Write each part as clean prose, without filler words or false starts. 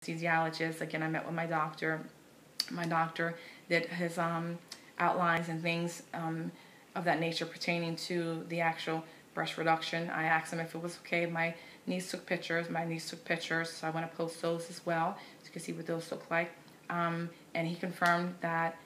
anesthesiologist. Again, I met with my doctor. My doctor did his outlines and things of that nature pertaining to the actual breast reduction. I asked him if it was okay. My niece took pictures. So I want to post those as well so you can see what those look like. And he confirmed that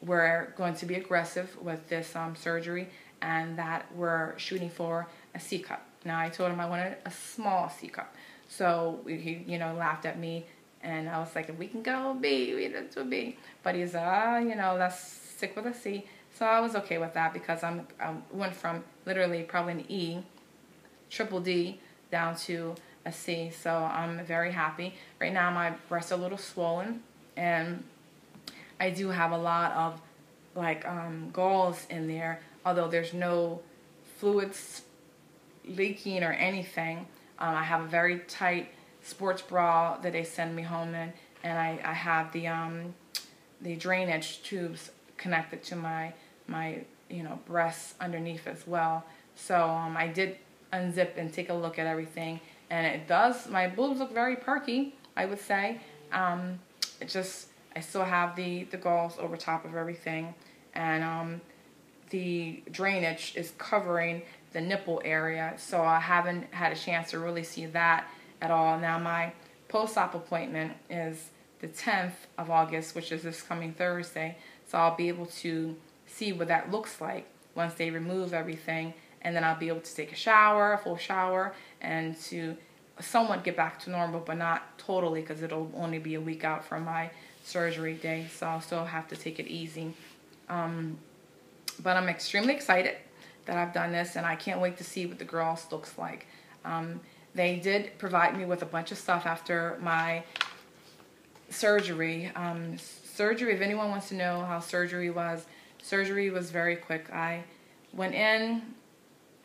we're going to be aggressive with this surgery and that we're shooting for a C cup. Now, I told him I wanted a small C cup. So he, laughed at me, and I was like, if we can go B, we did to a B. But he's, let's stick with a C. So I was okay with that because I went from literally probably an E, triple D, down to a C. So I'm very happy. Right now, my breasts are a little swollen, and I do have a lot of galls in there, although there's no fluids leaking or anything. I have a very tight sports bra that they send me home in, and I have the drainage tubes connected to my breasts underneath as well. So I did unzip and take a look at everything, and my boobs look very perky, I would say. I still have the galls over top of everything, and the drainage is covering the nipple area, so I haven't had a chance to really see that at all. Now, my post-op appointment is the 10th of August, which is this coming Thursday, so I'll be able to see what that looks like once they remove everything, and then I'll be able to take a full shower, and to somewhat get back to normal, but not totally, because it'll only be a week out from my surgery day, so I'll still have to take it easy. But I'm extremely excited that I've done this, and I can't wait to see what the girls looks like. They did provide me with a bunch of stuff after my surgery. If anyone wants to know how surgery was very quick. I went in,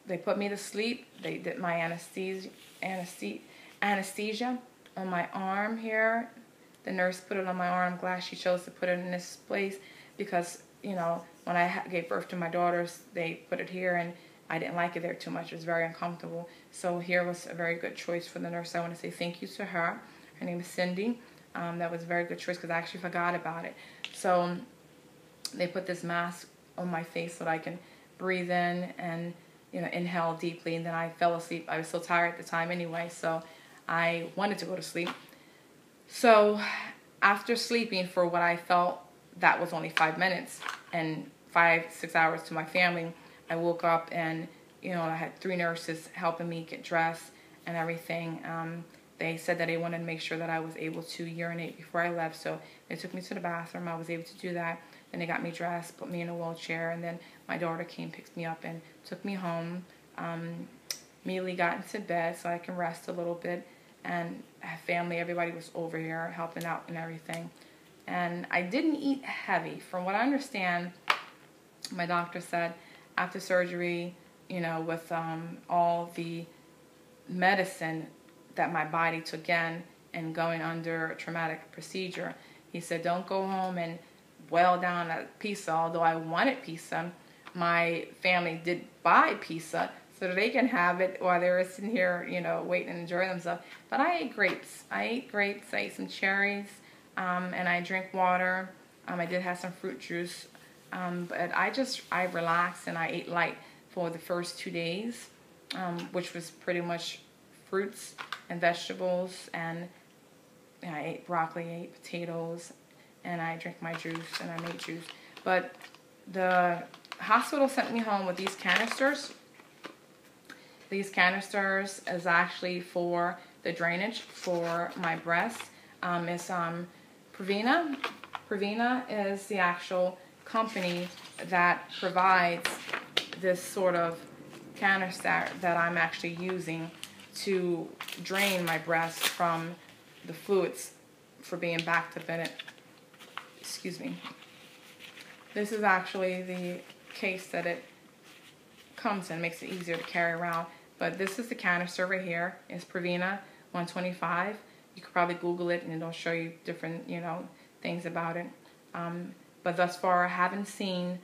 they put me to sleep, they did my anesthesia on my arm here. The nurse put it on my arm. I'm glad she chose to put it in this place because, when I gave birth to my daughters, they put it here, and I didn't like it there too much. It was very uncomfortable. So here was a very good choice for the nurse. I want to say thank you to her. Her name is Cindy. That was a very good choice because I actually forgot about it. So they put this mask on my face so that I can breathe in and, inhale deeply. And then I fell asleep. I was so tired at the time anyway, so I wanted to go to sleep. So after sleeping for what I felt that was only 5 minutes and 5-6 hours to my family, I woke up and, I had 3 nurses helping me get dressed and everything. They said that they wanted to make sure that I was able to urinate before I left, so they took me to the bathroom. I was able to do that. Then they got me dressed, put me in a wheelchair, and then my daughter came, picked me up, and took me home. Immediately got into bed so I can rest a little bit, and family, everybody was over here helping out and everything. And I didn't eat heavy. From what I understand, my doctor said after surgery, with all the medicine that my body took in and going under a traumatic procedure, he said don't go home and boil down a pizza. Although I wanted pizza, my family did buy pizza so that they can have it while they were sitting here, waiting and enjoying themselves. But I ate grapes. I ate some cherries, and I drank water. I did have some fruit juice, but I relaxed and I ate light for the first 2 days, which was pretty much fruits and vegetables, and I ate broccoli, I ate potatoes, and I drank my juice, and I made juice. But the hospital sent me home with these canisters. These canisters is actually for the drainage for my breasts. It's Previna. Previna is the actual company that provides this sort of canister that I'm actually using to drain my breasts from the fluids for being backed up in it. Excuse me. This is actually the case that it comes in, makes it easier to carry around. But this is the canister right here. It's Previna 125. You could probably Google it and it'll show you different, things about it. But thus far, I haven't seen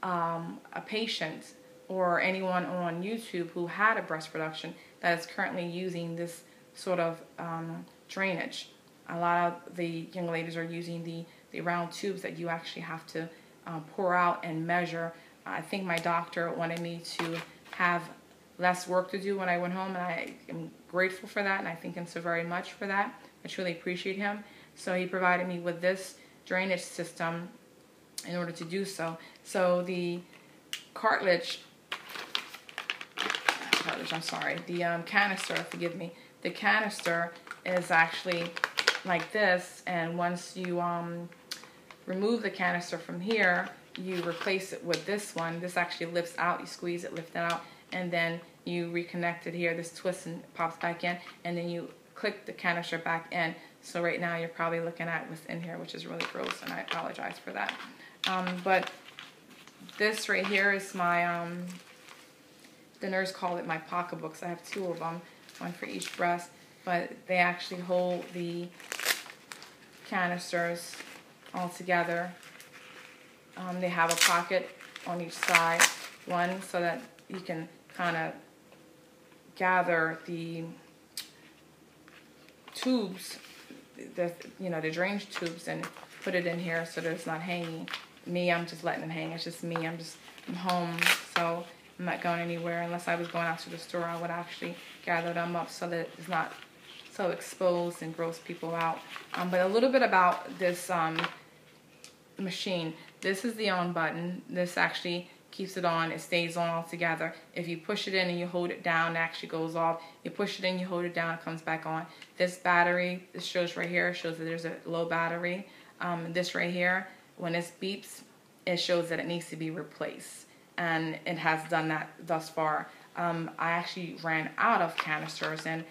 a patient or anyone on YouTube who had a breast reduction that is currently using this sort of drainage. a lot of the young ladies are using the round tubes that you actually have to pour out and measure. I think my doctor wanted me to have less work to do when I went home, and I am grateful for that, and I thank him so very much for that. I truly appreciate him. So he provided me with this drainage system in order to do so. So the cartridge, I'm sorry, the canister, forgive me, the canister is actually like this, and once you remove the canister from here, you replace it with this one. This actually lifts out, you squeeze it, lift it out, and then you reconnect it here. This twists and pops back in, and then you click the canister back in. So right now you're probably looking at what's in here, which is really gross, and I apologize for that. But this right here is my, the nurse called it my pocketbooks. I have 2 of them, one for each breast, but they actually hold the canisters all together. They have a pocket on each side, one so that you can kind of gather the tubes, the drainage tubes, and put it in here so that it's not hanging. Me, I'm just letting them hang. It's just me. I'm home, so I'm not going anywhere. Unless I was going out to the store, I would actually gather them up so that it's not so exposed and gross people out. But a little bit about this machine. This is the on button. This actually keeps it on. It stays on altogether. If you push it in and you hold it down, it actually goes off. You push it in, you hold it down, it comes back on. This battery, this shows right here, shows that there's a low battery. This right here, when this beeps, it shows that it needs to be replaced. And it has done that thus far. I actually ran out of canisters, and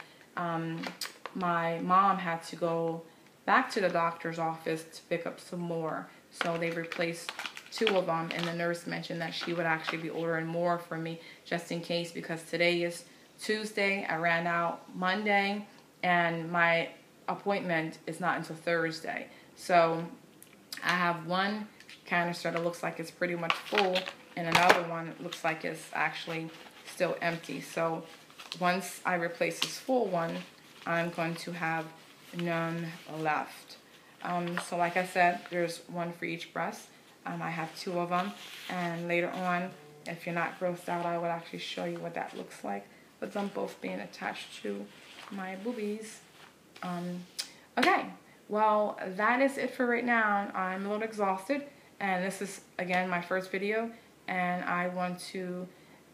my mom had to go back to the doctor's office to pick up some more. So they replaced 2 of them, and the nurse mentioned that she would actually be ordering more for me just in case, because today is Tuesday. I ran out Monday, and my appointment is not until Thursday. So I have one canister that looks like it's pretty much full, and another one looks like it's actually still empty. So once I replace this full one, I'm going to have none left. So like I said, there's one for each breast. I have 2 of them, and later on, if you're not grossed out, I would actually show you what that looks like, with them both being attached to my boobies. Okay, well, that is it for right now. I'm a little exhausted, and this is, again, my first video, and I want to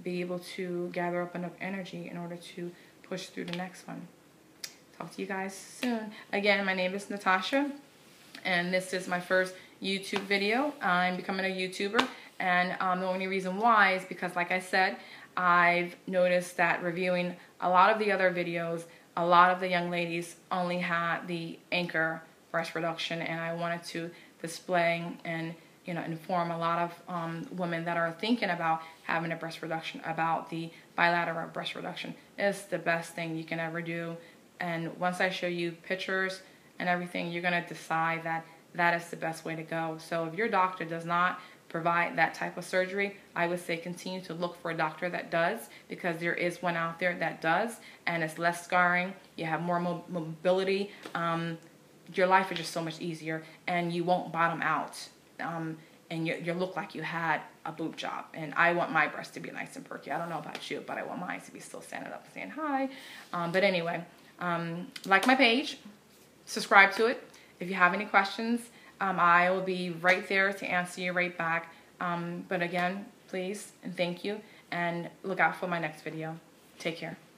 be able to gather up enough energy in order to push through the next one. Talk to you guys soon. Again, my name is Natasha, and this is my first YouTube video. I'm becoming a YouTuber, and the only reason why is because, like I said, I've noticed that reviewing a lot of the other videos, a lot of the young ladies only had the anchor breast reduction, and I wanted to display and inform a lot of women that are thinking about having a breast reduction about the bilateral breast reduction. It's the best thing you can ever do, and once I show you pictures and everything, you're going to decide that that is the best way to go. So if your doctor does not provide that type of surgery, I would say continue to look for a doctor that does, because there is one out there that does, and it's less scarring. You have more mobility. Your life is just so much easier, and you won't bottom out. And you look like you had a boob job. And I want my breasts to be nice and perky. I don't know about you, but I want mine to be still standing up and saying hi. But anyway, like my page, subscribe to it. If you have any questions, I will be right there to answer you right back. But again, please and thank you, and look out for my next video. Take care.